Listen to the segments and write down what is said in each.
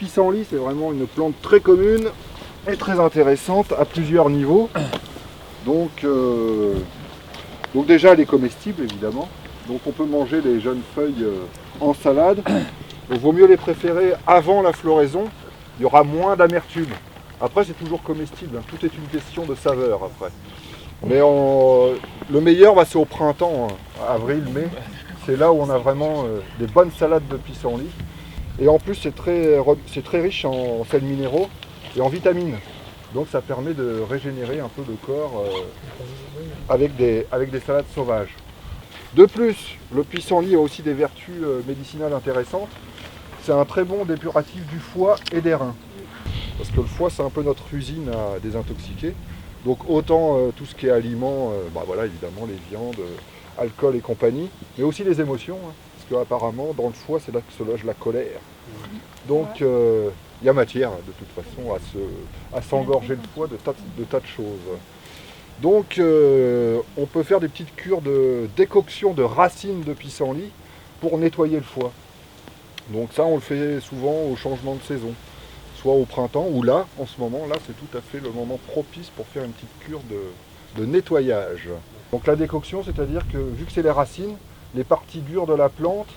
pissenlit, c'est vraiment une plante très commune et très intéressante à plusieurs niveaux. Donc déjà elle est comestible évidemment. Donc on peut manger les jeunes feuilles en salade. Il vaut mieux les préférer avant la floraison, il y aura moins d'amertume. Après c'est toujours comestible, hein. Tout est une question de saveur après. Mais le meilleur c'est au printemps, hein, avril, mai. C'est là où on a vraiment des bonnes salades de pissenlit. Et en plus c'est très riche en sels minéraux et en vitamines. Donc ça permet de régénérer un peu le corps avec des salades sauvages. De plus, le pissenlit a aussi des vertus médicinales intéressantes. C'est un très bon dépuratif du foie et des reins. Parce que le foie, c'est un peu notre usine à désintoxiquer. Donc autant tout ce qui est aliments, voilà, évidemment les viandes, alcool et compagnie, mais aussi les émotions. Hein, parce qu'apparemment, dans le foie, c'est là que se loge la colère. Donc il y a matière, de toute façon, à s'engorger le foie de tas de choses. Donc on peut faire des petites cures de décoction de racines de pissenlit pour nettoyer le foie. Donc ça on le fait souvent au changement de saison, soit au printemps ou là, en ce moment, là c'est tout à fait le moment propice pour faire une petite cure de nettoyage. Donc la décoction, c'est-à-dire que vu que c'est les racines, les parties dures de la plante,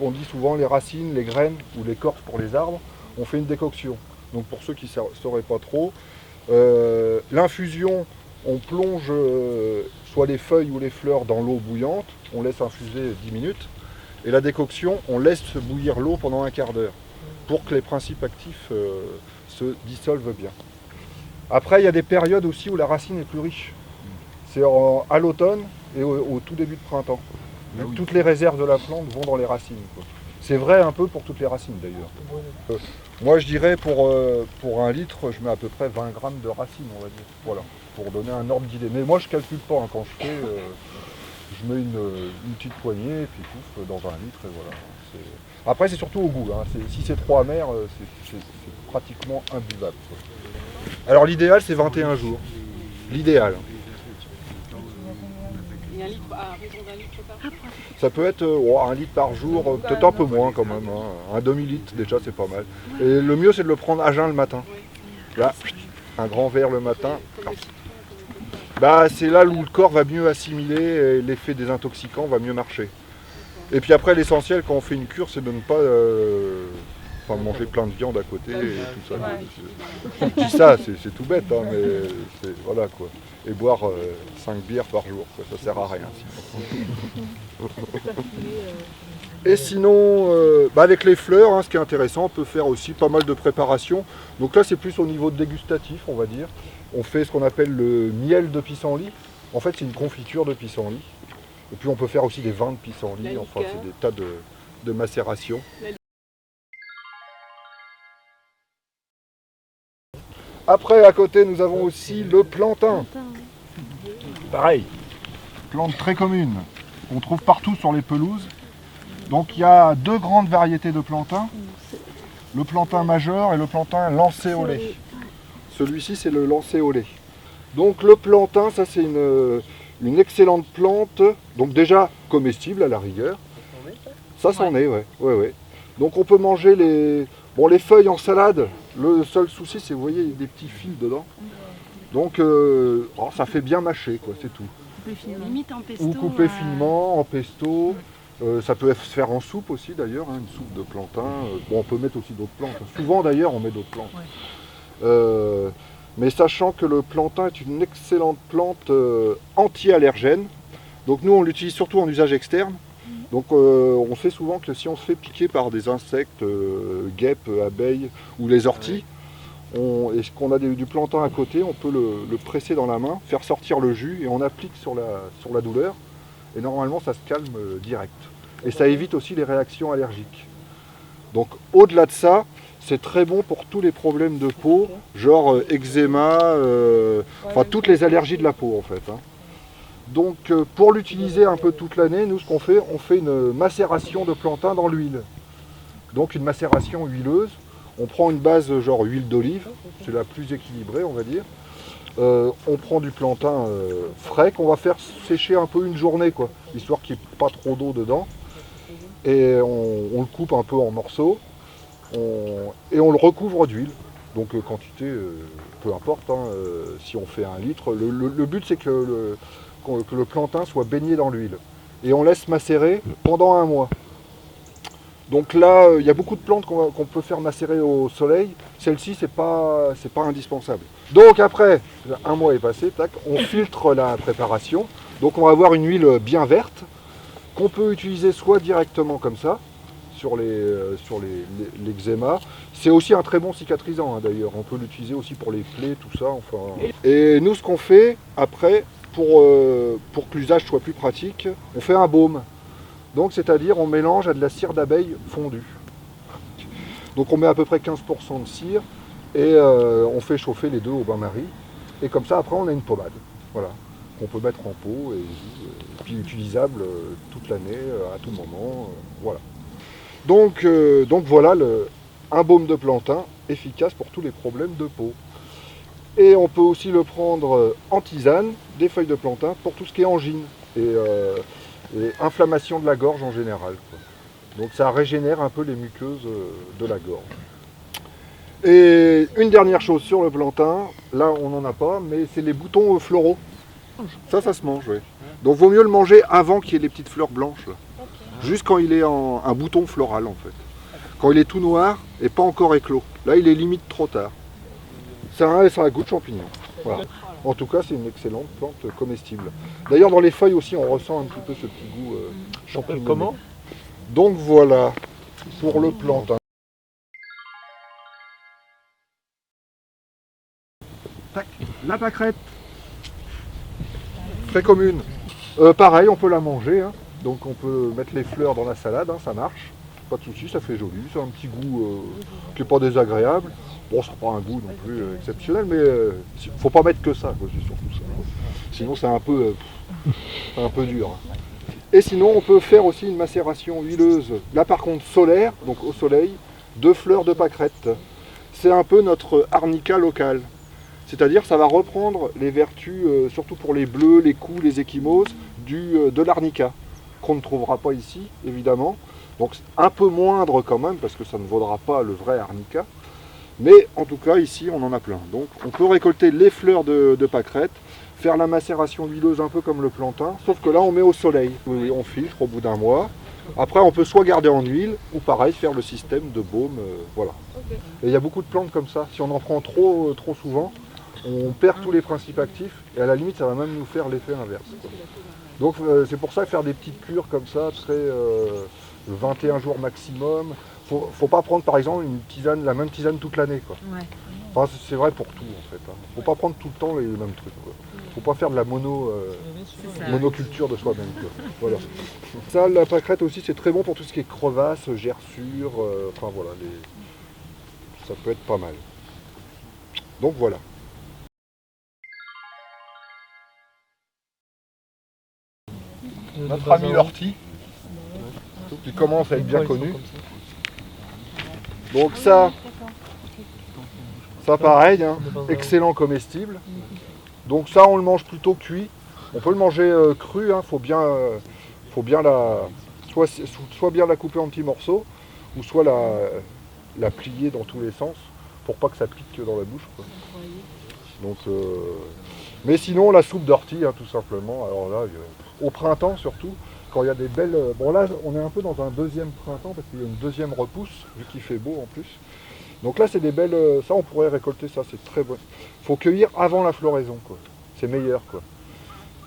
on dit souvent les racines, les graines ou l'écorce pour les arbres, on fait une décoction. Donc pour ceux qui ne sauraient pas trop, l'infusion, on plonge soit les feuilles ou les fleurs dans l'eau bouillante, on laisse infuser 10 minutes, et la décoction, on laisse bouillir l'eau pendant un quart d'heure, pour que les principes actifs se dissolvent bien. Après, il y a des périodes aussi où la racine est plus riche. C'est à l'automne et au tout début de printemps. Toutes les réserves de la plante vont dans les racines, quoi. C'est vrai un peu pour toutes les racines d'ailleurs. Moi je dirais pour un litre, je mets à peu près 20 grammes de racines, on va dire. Voilà, pour donner un ordre d'idée. Mais moi je calcule pas, hein. Quand je fais, je mets une petite poignée, et puis pouf, dans un litre, et voilà. Après c'est surtout au goût, hein. Si c'est trop amer, c'est pratiquement imbuvable, quoi. Alors l'idéal c'est 21 jours. L'idéal. Et un litre, à raison d'un litre par jour. Ça peut être 1 litre par jour, peut-être un peu moins quand même, hein. Un demi-litre déjà c'est pas mal. Et le mieux c'est de le prendre à jeun le matin. Là, un grand verre le matin. C'est là où le corps va mieux assimiler et l'effet désintoxicant va mieux marcher. Et puis après l'essentiel quand on fait une cure c'est de ne pas manger plein de viande à côté et tout ça. Je dis ça, c'est tout bête, hein, mais voilà quoi. Et boire 5 bières par jour, quoi. Ça sert à rien. Et sinon, avec les fleurs, hein, ce qui est intéressant, on peut faire aussi pas mal de préparations. Donc là c'est plus au niveau dégustatif, on va dire. On fait ce qu'on appelle le miel de pissenlit. En fait c'est une confiture de pissenlit. Et puis on peut faire aussi des vins de pissenlit, enfin c'est des tas de macérations. Après, à côté, nous avons aussi le plantain. Pareil, plante très commune. On trouve partout sur les pelouses. Donc il y a 2 grandes variétés de plantain. Le plantain majeur et le plantain lancéolé. Celui-ci, c'est le lancéolé. Donc le plantain, ça c'est une excellente plante. Donc déjà comestible à la rigueur. Ça c'en est, ouais. Donc on peut manger les feuilles en salade. Le seul souci, c'est vous voyez, il y a des petits fils dedans. Donc ça fait bien mâcher, quoi, c'est tout. Limite en pesto. Ou couper finement en pesto. Ça peut se faire en soupe aussi d'ailleurs, hein, une soupe de plantain. On peut mettre aussi d'autres plantes. Souvent d'ailleurs, on met d'autres plantes. Ouais. Mais sachant que le plantain est une excellente plante anti-allergène. Donc nous, on l'utilise surtout en usage externe. Donc on sait souvent que si on se fait piquer par des insectes, guêpes, abeilles ou les orties, et qu'on a du plantain à côté, on peut le presser dans la main, faire sortir le jus et on applique sur la douleur. Et normalement ça se calme direct. Et ça évite aussi les réactions allergiques. Donc au-delà de ça, c'est très bon pour tous les problèmes de peau, genre eczéma, toutes les allergies de la peau en fait, hein. Donc pour l'utiliser un peu toute l'année, nous ce qu'on fait, on fait une macération de plantain dans l'huile. Donc une macération huileuse. On prend une base genre huile d'olive, c'est la plus équilibrée on va dire. On prend du plantain frais qu'on va faire sécher un peu une journée, quoi, histoire qu'il n'y ait pas trop d'eau dedans. Et on le coupe un peu en morceaux. et on le recouvre d'huile. Donc quantité, peu importe, hein, si on fait 1 litre. Le but c'est que le plantain soit baigné dans l'huile. Et on laisse macérer pendant 1 mois. Donc là, il y a beaucoup de plantes qu'on peut faire macérer au soleil. Celle-ci, c'est pas indispensable. Donc après, 1 mois est passé, tac, on filtre la préparation. Donc on va avoir une huile bien verte qu'on peut utiliser soit directement comme ça, sur l'eczéma. C'est aussi un très bon cicatrisant hein, d'ailleurs. On peut l'utiliser aussi pour les plaies, tout ça. Enfin. Et nous, ce qu'on fait après, pour que l'usage soit plus pratique, on fait un baume. Donc c'est-à-dire on mélange à de la cire d'abeille fondue. Donc on met à peu près 15% de cire et on fait chauffer les deux au bain-marie. Et comme ça après on a une pommade. Voilà. Qu'on peut mettre en pot et puis utilisable toute l'année, à tout moment. Voilà. Donc voilà un baume de plantain efficace pour tous les problèmes de peau. Et on peut aussi le prendre en tisane, des feuilles de plantain, pour tout ce qui est angine et inflammation de la gorge en général. Donc ça régénère un peu les muqueuses de la gorge. Et une dernière chose sur le plantain, là on n'en a pas, mais c'est les boutons floraux. Ça se mange, oui. Donc vaut mieux le manger avant qu'il y ait les petites fleurs blanches. Là. Juste quand il est un bouton floral en fait. Quand il est tout noir et pas encore éclos. Là il est limite trop tard. Ça a un goût de champignon. Voilà. En tout cas c'est une excellente plante comestible. D'ailleurs dans les feuilles aussi on ressent un petit peu ce petit goût champignon. Comment ? Donc voilà pour le plantain. Tac, la pâquerette. Très commune. Pareil, on peut la manger, hein. Donc on peut mettre les fleurs dans la salade, hein, ça marche. Pas de souci, ça fait joli, c'est un petit goût qui n'est pas désagréable. Bon, ça n'a pas un goût non plus exceptionnel, mais faut pas mettre que ça, quoi, c'est surtout ça. Sinon c'est un peu dur. Et sinon on peut faire aussi une macération huileuse, là par contre solaire, donc au soleil, de fleurs de pâquerette. C'est un peu notre arnica local. C'est-à-dire ça va reprendre les vertus, surtout pour les bleus, les coups, les ecchymoses, de l'arnica, qu'on ne trouvera pas ici, évidemment. Donc un peu moindre quand même, parce que ça ne vaudra pas le vrai arnica. Mais en tout cas, ici, on en a plein. Donc on peut récolter les fleurs de pâquerette, faire la macération huileuse un peu comme le plantain, sauf que là, on met au soleil. Oui, on filtre au bout d'1 mois. Après, on peut soit garder en huile, ou pareil, faire le système de baume, voilà. Et il y a beaucoup de plantes comme ça. Si on en prend trop souvent, on perd tous les principes actifs et à la limite ça va même nous faire l'effet inverse. Quoi. Donc c'est pour ça faire des petites cures comme ça, très 21 jours maximum. Faut pas prendre par exemple la même tisane toute l'année. Ouais. Enfin, c'est vrai pour tout en fait. Hein. Faut pas prendre tout le temps les mêmes trucs. Quoi. Faut pas faire de la monoculture de soi-même. Voilà. Ça, la pâquerette aussi c'est très bon pour tout ce qui est crevasses, gerçures, enfin voilà, ça peut être pas mal. Donc voilà. Notre ami l'ortie, qui commence à être bien connu. Donc ça pareil, hein, excellent comestible. Donc ça on le mange plutôt cuit. On peut le manger cru, hein, faut bien soit bien la couper en petits morceaux, ou soit la plier dans tous les sens, pour pas que ça pique dans la bouche. Quoi. Donc, mais sinon la soupe d'ortie, hein, tout simplement. Alors là, au printemps surtout, quand il y a des belles... Bon là, on est un peu dans un deuxième printemps, parce qu'il y a une deuxième repousse, vu qu'il fait beau en plus. Donc là, c'est des belles... Ça, on pourrait récolter ça, c'est très bon. Il faut cueillir avant la floraison, quoi. C'est meilleur, quoi.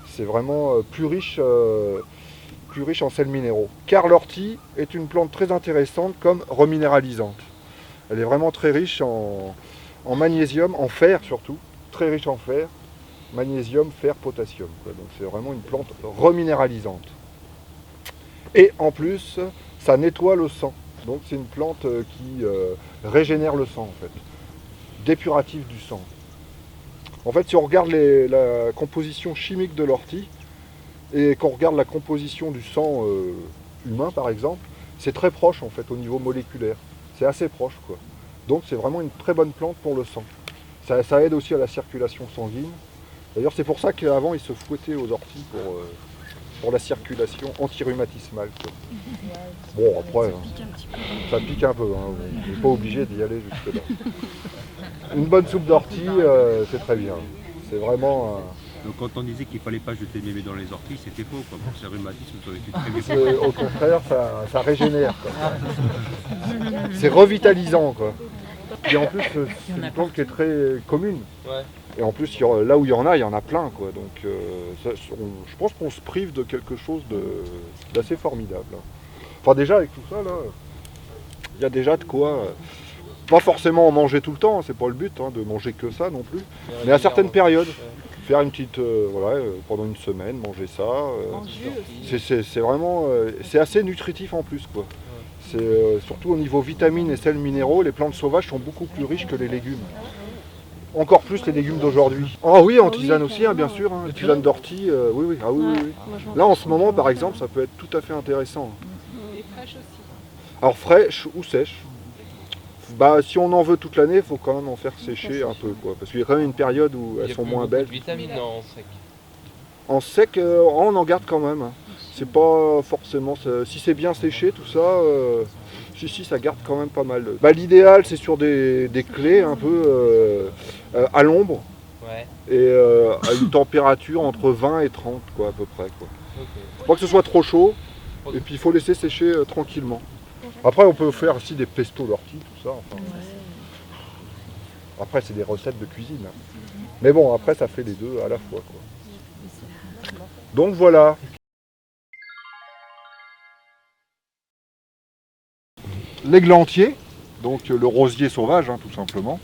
C'est vraiment plus riche en sels minéraux. Car l'ortie est une plante très intéressante comme reminéralisante. Elle est vraiment très riche en magnésium, en fer surtout. Très riche en fer. Magnésium, fer, potassium. Quoi. Donc c'est vraiment une plante reminéralisante. Et en plus, ça nettoie le sang. Donc c'est une plante qui régénère le sang en fait. Dépuratif du sang. En fait, si on regarde la composition chimique de l'ortie et qu'on regarde la composition du sang humain par exemple, c'est très proche en fait au niveau moléculaire. C'est assez proche quoi. Donc c'est vraiment une très bonne plante pour le sang. Ça aide aussi à la circulation sanguine. D'ailleurs, c'est pour ça qu'avant, ils se fouettaient aux orties pour la circulation antirhumatismale. Quoi. Bon, après, ça pique un peu, hein. On n'est pas obligé d'y aller jusque-là. Une bonne soupe d'ortie, c'est très bien. C'est vraiment... Donc quand on disait qu'il ne fallait pas jeter le bébé dans les orties, c'était faux. Quoi. Pour ces rhumatismes, ça aurait été très bien. Au contraire, ça régénère. Quoi. C'est revitalisant. Quoi. Et en plus, c'est une plante qui est très commune. Ouais. Et en plus, là où il y en a plein. Quoi. Donc je pense qu'on se prive de quelque chose d'assez formidable. Enfin déjà, avec tout ça, là, il y a déjà de quoi... pas forcément en manger tout le temps, c'est pas le but de manger que ça non plus. Mais à certaines périodes. Faire une petite, pendant une semaine, manger ça. C'est vraiment, c'est assez nutritif en plus, quoi. C'est surtout au niveau vitamines et sels minéraux, les plantes sauvages sont beaucoup plus riches que les légumes. Encore plus les légumes d'aujourd'hui. Ah oui, en tisane aussi, bien sûr, hein, tisane d'ortie, oui. Là, en ce moment, par exemple, ça peut être tout à fait intéressant. Et fraîche aussi. Alors fraîche ou sèche. Bah, si on en veut toute l'année, il faut quand même en faire sécher un peu, quoi. Parce qu'il y a quand même une période où elles sont moins belles. Il y a plus de vitamines en sec. En sec, on en garde quand même. C'est pas forcément... Si c'est bien séché, tout ça, si, ça garde quand même pas mal. Bah, l'idéal, c'est sur des clés un peu à l'ombre. Ouais. Et à une température entre 20 et 30, quoi, à peu près. Quoi. Okay. Pas que ce soit trop chaud, et puis il faut laisser sécher tranquillement. Après, on peut faire aussi des pestos d'ortie, tout ça. Enfin. Après, c'est des recettes de cuisine. Mais bon, après, ça fait les deux à la fois. Quoi. Donc voilà. L'églantier, donc le rosier sauvage, tout simplement.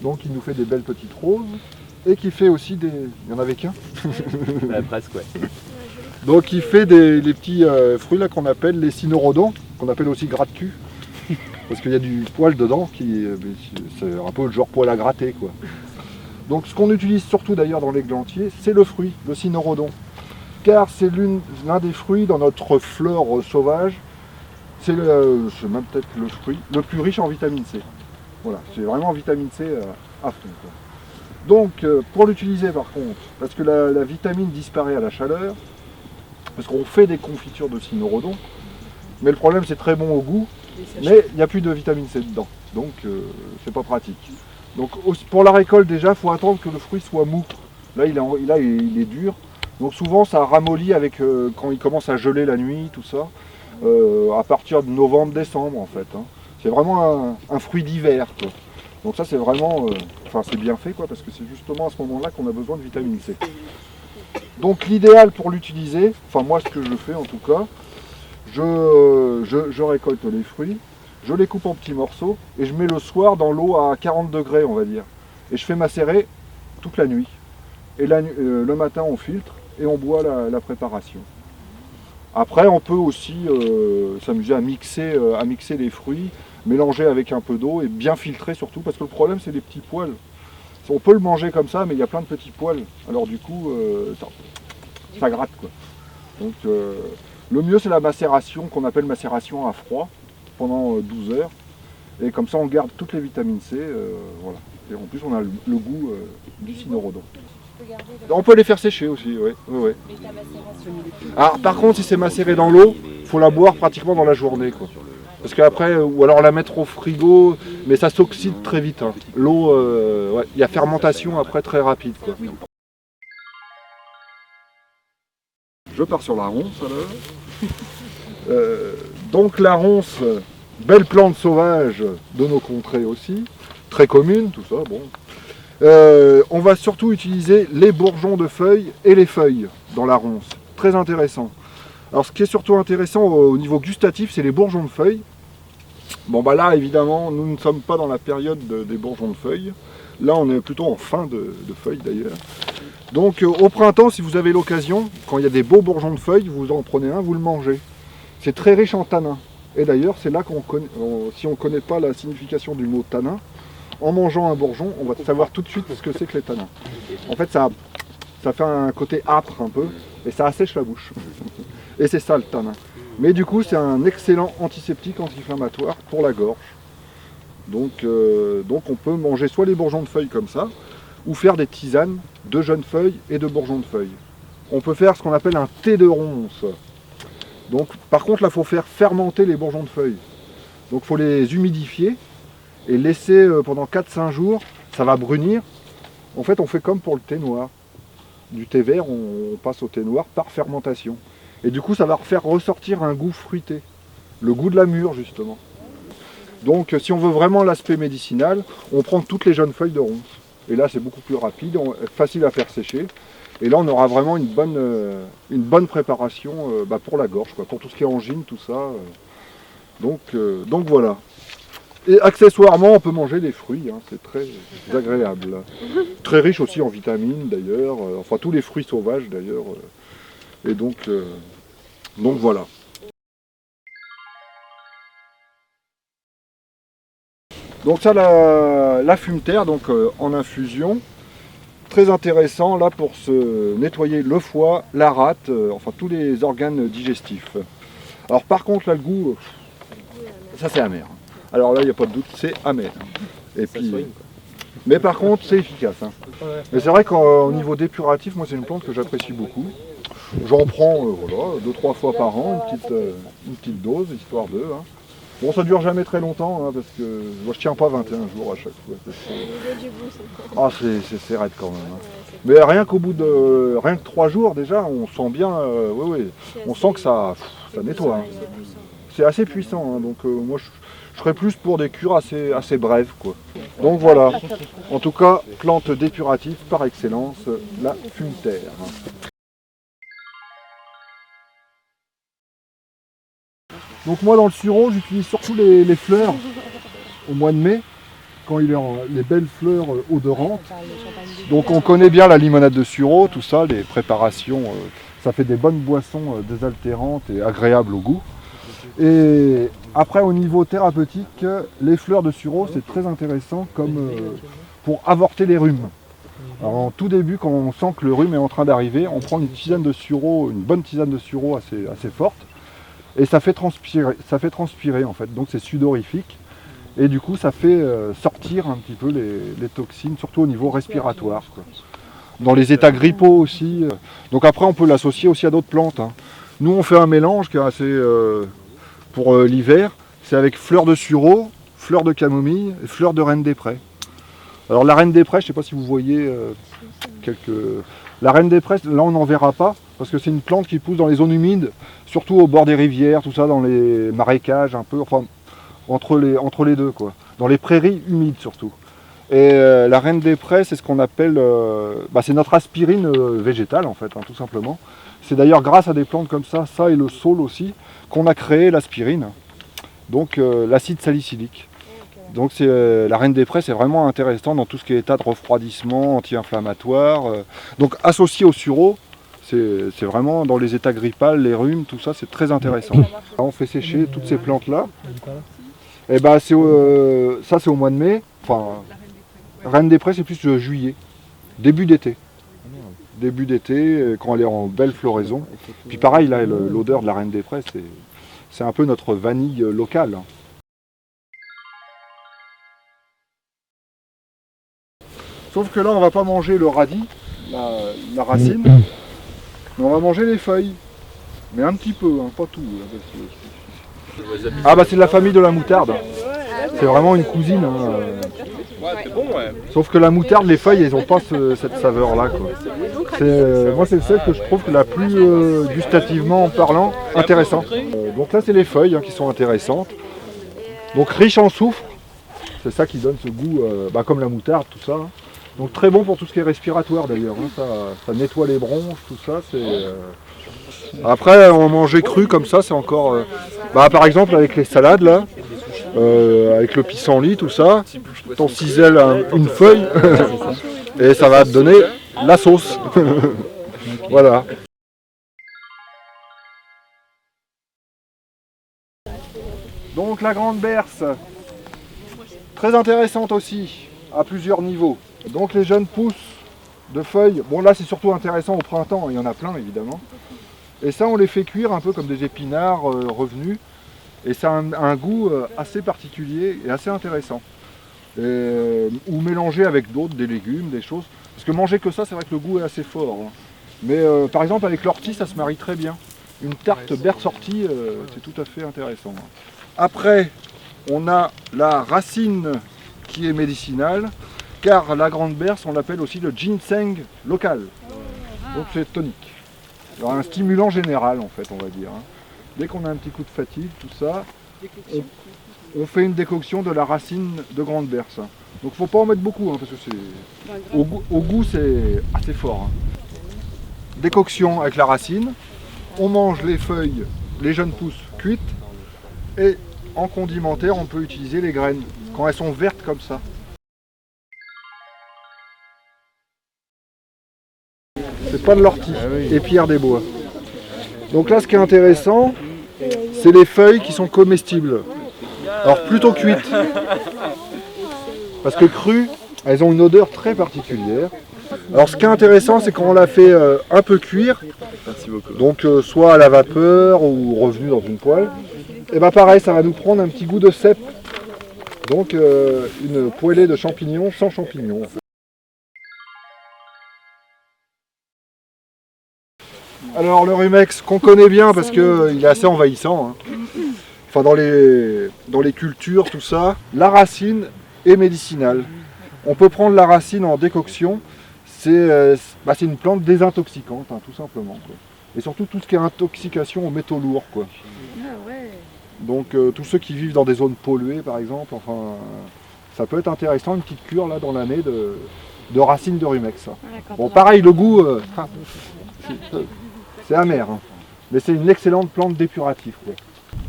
Donc il nous fait des belles petites roses. Et qui fait aussi des... Il y en avait qu'un. Presque, ouais. Donc il fait les petits fruits là qu'on appelle les cynorrhodons, qu'on appelle aussi gratte-cul. Parce qu'il y a du poil dedans, c'est un peu le genre poil à gratter, quoi. Donc ce qu'on utilise surtout d'ailleurs dans l'églantier, c'est le fruit, le cynorrhodon. Car c'est l'un des fruits dans notre flore sauvage, c'est même peut-être le fruit le plus riche en vitamine C. Voilà, c'est vraiment vitamine C à fond, quoi. Donc pour l'utiliser par contre, parce que la vitamine disparaît à la chaleur, parce qu'on fait des confitures de cynorrhodon, mais le problème c'est très bon au goût, mais il n'y a plus de vitamine C dedans, donc c'est pas pratique. Donc pour la récolte déjà, il faut attendre que le fruit soit mou. Là il est dur, donc souvent ça ramollit avec quand il commence à geler la nuit, tout ça, à partir de novembre-décembre en fait. C'est vraiment un fruit d'hiver, quoi. Donc ça c'est vraiment, c'est bien fait, quoi, parce que c'est justement à ce moment-là qu'on a besoin de vitamine C. Donc l'idéal pour l'utiliser, enfin moi ce que je fais en tout cas, je récolte les fruits, je les coupe en petits morceaux et je mets le soir dans l'eau à 40 degrés on va dire. Et je fais macérer toute la nuit. Et le matin on filtre et on boit la préparation. Après on peut aussi s'amuser à mixer les fruits, mélanger avec un peu d'eau et bien filtrer surtout, parce que le problème c'est les petits poils. On peut le manger comme ça, mais il y a plein de petits poils. Alors du coup, ça gratte, quoi. Donc le mieux c'est la macération, qu'on appelle macération à froid, pendant 12 heures. Et comme ça on garde toutes les vitamines C, voilà. Et en plus on a le goût du cynorrhodon. On peut les faire sécher aussi, oui. Alors par contre si c'est macéré dans l'eau, il faut la boire pratiquement dans la journée, quoi. Parce qu'après, ou alors la mettre au frigo, mais ça s'oxyde très vite. L'eau, il y a fermentation après très rapide, quoi. Je pars sur la ronce alors. Donc la ronce, belle plante sauvage de nos contrées aussi, très commune, tout ça, bon. On va surtout utiliser les bourgeons de feuilles et les feuilles dans la ronce. Très intéressant. Alors ce qui est surtout intéressant au niveau gustatif, c'est les bourgeons de feuilles. Bon bah là évidemment, nous ne sommes pas dans la période des bourgeons de feuilles. Là on est plutôt en fin de feuilles d'ailleurs. Donc au printemps, si vous avez l'occasion, quand il y a des beaux bourgeons de feuilles, vous en prenez un, vous le mangez. C'est très riche en tanins. Et d'ailleurs c'est là qu'on connaît, si on ne connaît pas la signification du mot tanin, en mangeant un bourgeon, on va savoir tout de suite ce que c'est que les tanins. En fait ça fait un côté âpre un peu, et ça assèche la bouche. Et c'est ça le tanin. Mais du coup, c'est un excellent antiseptique, anti-inflammatoire pour la gorge. Donc on peut manger soit les bourgeons de feuilles comme ça, ou faire des tisanes de jeunes feuilles et de bourgeons de feuilles. on peut faire ce qu'on appelle un thé de ronces. Donc, par contre, là, il faut faire fermenter les bourgeons de feuilles. Donc, il faut les humidifier et laisser pendant 4-5 jours. Ça va brunir. En fait, on fait comme pour le thé noir. Du thé vert, on passe au thé noir par fermentation. Et du coup, ça va faire ressortir un goût fruité. Le goût de la mûre, justement. Donc, si on veut vraiment l'aspect médicinal, on prend toutes les jeunes feuilles de ronces. Et là, c'est beaucoup plus rapide, facile à faire sécher. Et là, on aura vraiment une bonne préparation pour la gorge, quoi, pour tout ce qui est angine, tout ça. Donc voilà. Et accessoirement, on peut manger des fruits, hein, c'est très agréable. Très riche aussi en vitamines, d'ailleurs. Enfin, tous les fruits sauvages, d'ailleurs. Et donc voilà. Donc ça, la fumeterre, donc en infusion. Très intéressant là pour se nettoyer le foie, la rate, enfin tous les organes digestifs. Alors par contre là le goût, ça c'est amer. Alors là il n'y a pas de doute, c'est amer. Et puis, mais par contre c'est efficace. Hein. Mais c'est vrai qu'au niveau dépuratif, moi c'est une plante que j'apprécie beaucoup. J'en prends voilà, 2-3 fois par an, une petite dose, histoire de. Hein. Bon, ça dure jamais très longtemps, hein, parce que moi je tiens pas 21 jours à chaque fois. Ah, c'est raide quand même. Hein. Mais rien qu'au bout de 3 jours déjà, on sent bien, on sent que ça nettoie. Hein. C'est assez puissant, hein, donc moi je serais plus pour des cures assez brèves, quoi. Donc voilà, en tout cas, plante dépurative par excellence, la fumeterre. Donc moi dans le sureau, j'utilise surtout les fleurs au mois de mai, quand il y a les belles fleurs odorantes. Donc on connaît bien la limonade de sureau, tout ça, les préparations, ça fait des bonnes boissons désaltérantes et agréables au goût. Et après au niveau thérapeutique, les fleurs de sureau c'est très intéressant comme pour avorter les rhumes. Alors en tout début, quand on sent que le rhume est en train d'arriver, on prend une tisane de sureau, une bonne tisane de sureau assez forte. Et ça fait transpirer en fait, donc c'est sudorifique. Et du coup ça fait sortir un petit peu les toxines, surtout au niveau respiratoire, quoi. Dans les états grippaux aussi. Donc après on peut l'associer aussi à d'autres plantes. Hein. Nous on fait un mélange qui est assez pour l'hiver, c'est avec fleurs de sureau, fleurs de camomille et fleurs de reine des prés. Alors la reine des prés, je ne sais pas si vous voyez La reine des prés, là on n'en verra pas, parce que c'est une plante qui pousse dans les zones humides, surtout au bord des rivières, tout ça, dans les marécages un peu, enfin entre les deux, quoi. Dans les prairies humides surtout. Et la reine des prés, c'est ce qu'on appelle, c'est notre aspirine végétale en fait, hein, tout simplement. C'est d'ailleurs grâce à des plantes comme ça et le saule aussi, qu'on a créé l'aspirine, donc l'acide salicylique. Donc la reine des prés, c'est vraiment intéressant dans tout ce qui est état de refroidissement, anti-inflammatoire. Donc associé au sureau, c'est vraiment dans les états grippales, les rhumes, tout ça, c'est très intéressant. On fait sécher toutes ces plantes-là. Et ça c'est au mois de mai. Enfin, reine des prés, c'est plus juillet, début d'été. Début d'été, quand elle est en belle floraison. Puis pareil, là, l'odeur de la reine des prés, c'est un peu notre vanille locale. Sauf que là, on ne va pas manger le radis, la racine, mais on va manger les feuilles. Mais un petit peu, hein, pas tout. Ah bah c'est de la famille de la moutarde. C'est vraiment une cousine. Hein. Ouais, c'est bon, ouais. Sauf que la moutarde, les feuilles, elles n'ont pas cette saveur-là. Moi, c'est celle que je trouve la plus gustativement parlant intéressante. Donc là, c'est les feuilles hein, qui sont intéressantes. Donc riche en soufre, c'est ça qui donne ce goût, comme la moutarde, tout ça. Hein. Donc très bon pour tout ce qui est respiratoire d'ailleurs. Hein. Ça nettoie les bronches, tout ça. Après, en manger cru comme ça, c'est encore. Par exemple, avec les salades là. Avec le pissenlit, tout ça, t'en cisèles une feuille et ça va te donner la sauce. Voilà. Donc la grande berce, très intéressante aussi, à plusieurs niveaux. Donc les jeunes pousses de feuilles, bon là c'est surtout intéressant au printemps, il y en a plein évidemment. Et ça on les fait cuire un peu comme des épinards revenus. Et ça a un goût assez particulier et assez intéressant. Ou mélanger avec d'autres, des légumes, des choses. Parce que manger que ça, c'est vrai que le goût est assez fort. Hein. Mais par exemple avec l'ortie ça se marie très bien. Une tarte berce-ortie c'est tout à fait intéressant. Après on a la racine qui est médicinale, car la grande berce on l'appelle aussi le ginseng local. Donc c'est tonique. Alors, un stimulant général en fait on va dire. Dès qu'on a un petit coup de fatigue, tout ça, on fait une décoction de la racine de grande berce. Donc faut pas en mettre beaucoup parce que c'est au goût c'est assez fort. Décoction avec la racine, on mange les feuilles, les jeunes pousses cuites, et en condimentaire on peut utiliser les graines quand elles sont vertes comme ça. C'est pas de l'ortie, et Pierre des Bois. Donc là ce qui est intéressant, c'est les feuilles qui sont comestibles. Alors plutôt cuites, parce que crues, elles ont une odeur très particulière. Alors ce qui est intéressant, c'est quand on la fait un peu cuire, donc soit à la vapeur ou revenu dans une poêle, et bien pareil, ça va nous prendre un petit goût de cèpe. Donc une poêlée de champignons sans champignons. Alors le rumex qu'on connaît bien parce qu'il est assez envahissant, enfin dans les cultures, tout ça, la racine est médicinale. On peut prendre la racine en décoction, c'est une plante désintoxicante, tout simplement. Quoi. Et surtout tout ce qui est intoxication aux métaux lourds. Quoi. Donc tous ceux qui vivent dans des zones polluées par exemple, enfin, ça peut être intéressant, une petite cure là dans l'année de racines de rumex. Bon pareil, le goût, c'est amer, mais c'est une excellente plante dépurative. Quoi.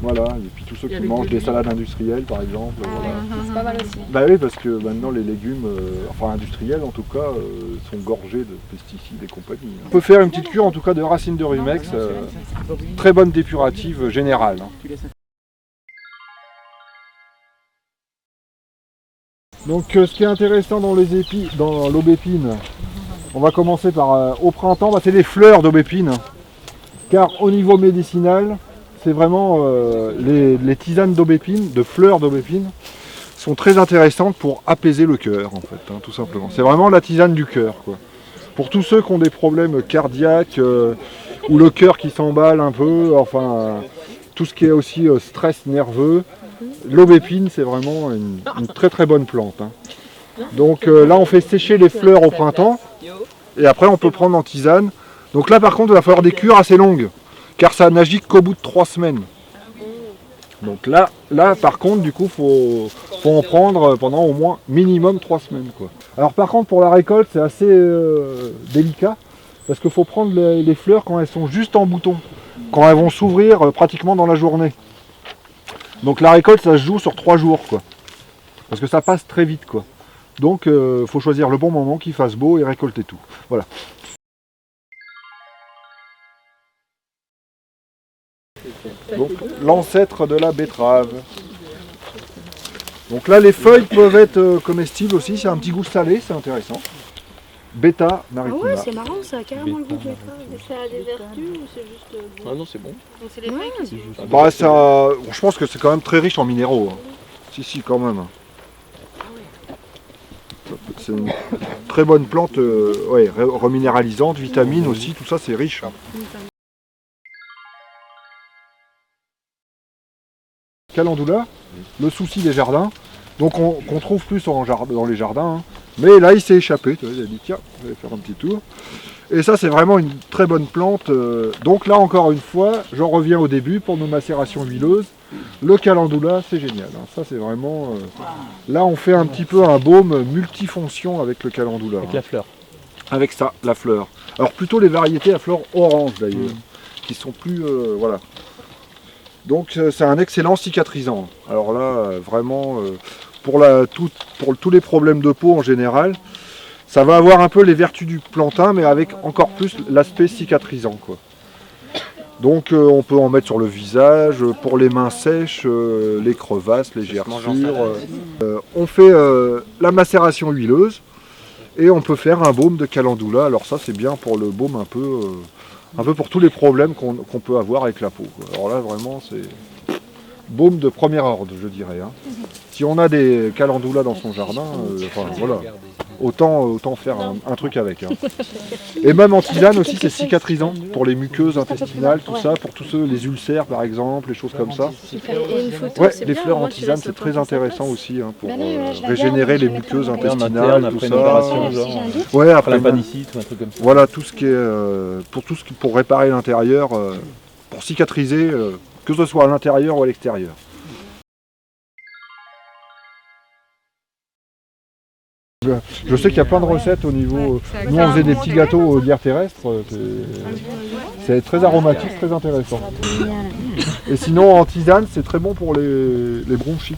Voilà, et puis tous ceux qui mangent des salades industrielles par exemple. Voilà. C'est pas mal aussi. Bah oui, parce que maintenant les légumes, enfin industriels en tout cas, sont gorgés de pesticides et compagnie. On peut faire une petite cure en tout cas de racines de rumex, très bonne dépurative générale. Donc ce qui est intéressant dans l'aubépine, on va commencer par au printemps, c'est les fleurs d'aubépine. Car au niveau médicinal, c'est vraiment les tisanes d'aubépine, de fleurs d'aubépine, sont très intéressantes pour apaiser le cœur en fait, tout simplement. C'est vraiment la tisane du cœur. Quoi. Pour tous ceux qui ont des problèmes cardiaques, ou le cœur qui s'emballe un peu, enfin tout ce qui est aussi stress nerveux, l'aubépine c'est vraiment une très très bonne plante. Donc là on fait sécher les fleurs au printemps, et après on peut prendre en tisane. Donc là par contre il va falloir des cures assez longues, car ça n'agit qu'au bout de 3 semaines. Donc là par contre du coup faut en prendre pendant au moins minimum 3 semaines. Quoi. Alors par contre pour la récolte c'est assez délicat, parce qu'il faut prendre les fleurs quand elles sont juste en bouton, quand elles vont s'ouvrir pratiquement dans la journée. Donc la récolte ça se joue sur 3 jours, quoi. Parce que ça passe très vite. Quoi. Donc il faut choisir le bon moment, qu'il fasse beau et récolter tout. Voilà. Donc l'ancêtre de la betterave. Donc là les feuilles peuvent être comestibles aussi, c'est un petit goût salé, c'est intéressant. Beta maritima. Ah ouais, c'est marrant, ça a carrément le goût de betterave. Ça a des vertus ou c'est juste... Ah non, c'est bon. Donc c'est les feuilles qui sont... Bah ça, je pense que c'est quand même très riche en minéraux. Si quand même. C'est une très bonne plante, reminéralisante, vitamines aussi, tout ça c'est riche. Calendula, le souci des jardins, donc qu'on trouve plus dans les jardins, mais là il s'est échappé, il a dit tiens, je vais faire un petit tour. Et ça c'est vraiment une très bonne plante, donc là encore une fois, j'en reviens au début pour nos macérations huileuses, le calendula c'est génial, ça c'est vraiment, là on fait un petit peu un baume multifonction avec le calendula. Avec la fleur. Avec ça, la fleur. Alors plutôt les variétés à fleurs orange d'ailleurs, qui sont plus, voilà. Donc c'est un excellent cicatrisant. Alors là, vraiment, pour tous les problèmes de peau en général, ça va avoir un peu les vertus du plantain, mais avec encore plus l'aspect cicatrisant. Quoi. Donc on peut en mettre sur le visage, pour les mains sèches, les crevasses, les gerçures. On fait la macération huileuse, et on peut faire un baume de calendula. Alors ça c'est bien pour le baume un peu pour tous les problèmes qu'on peut avoir avec la peau. Quoi. Alors là vraiment c'est baume de premier ordre je dirais. Si on a des calendulas dans son jardin, enfin voilà. autant faire un truc avec. Hein. Et même en tisane aussi, c'est cicatrisant pour les muqueuses intestinales, tout ça, pour tous ceux, les ulcères par exemple, les choses comme ça. Et une photo, Ouais, c'est les bien, fleurs au en moins, tu tisane, laisses c'est au très temps que ça intéressant passe. aussi hein, pour Bah non, là, je la régénérer garde, les je vais mettre muqueuses en En intestinales, interne, tout après une ça. opération, Si genre, j'ai un doute. Ouais, après après, l'appendicite ou un truc comme ça. voilà, tout ce qui est pour réparer l'intérieur, pour cicatriser, que ce soit à l'intérieur ou à l'extérieur. Je sais qu'il y a plein de recettes au niveau. Nous on faisait des petits gâteaux d'hier terrestre. C'est très aromatique, très intéressant. Et sinon en tisane, c'est très bon pour les bronchites.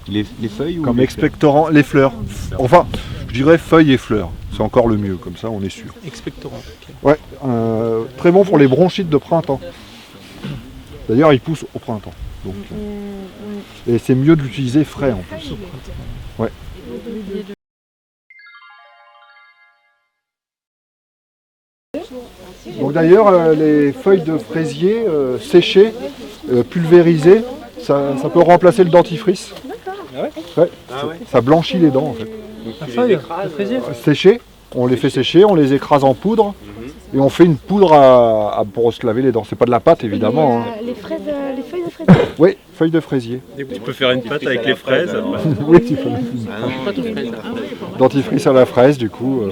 Les feuilles ou Comme les expectorant, les fleurs. Enfin, je dirais feuilles et fleurs. C'est encore le mieux, comme ça on est sûr. expectorants? Ouais, très bon pour les bronchites de printemps. D'ailleurs, ils poussent au printemps. Donc, et c'est mieux de l'utiliser frais en plus. Ouais. Donc d'ailleurs, les feuilles de fraisier séchées, pulvérisées, ça peut remplacer le dentifrice. Ouais, ça blanchit les dents en fait. feuille de fraisier? Séchées, on les fait sécher, on les écrase en poudre et on fait une poudre pour se laver les dents. C'est pas de la pâte évidemment. Hein. Les feuilles de fraisier. Oui, feuilles de fraisier. Tu peux faire une pâte avec les fraises. Oui, tu fais dentifrice à la fraise du coup.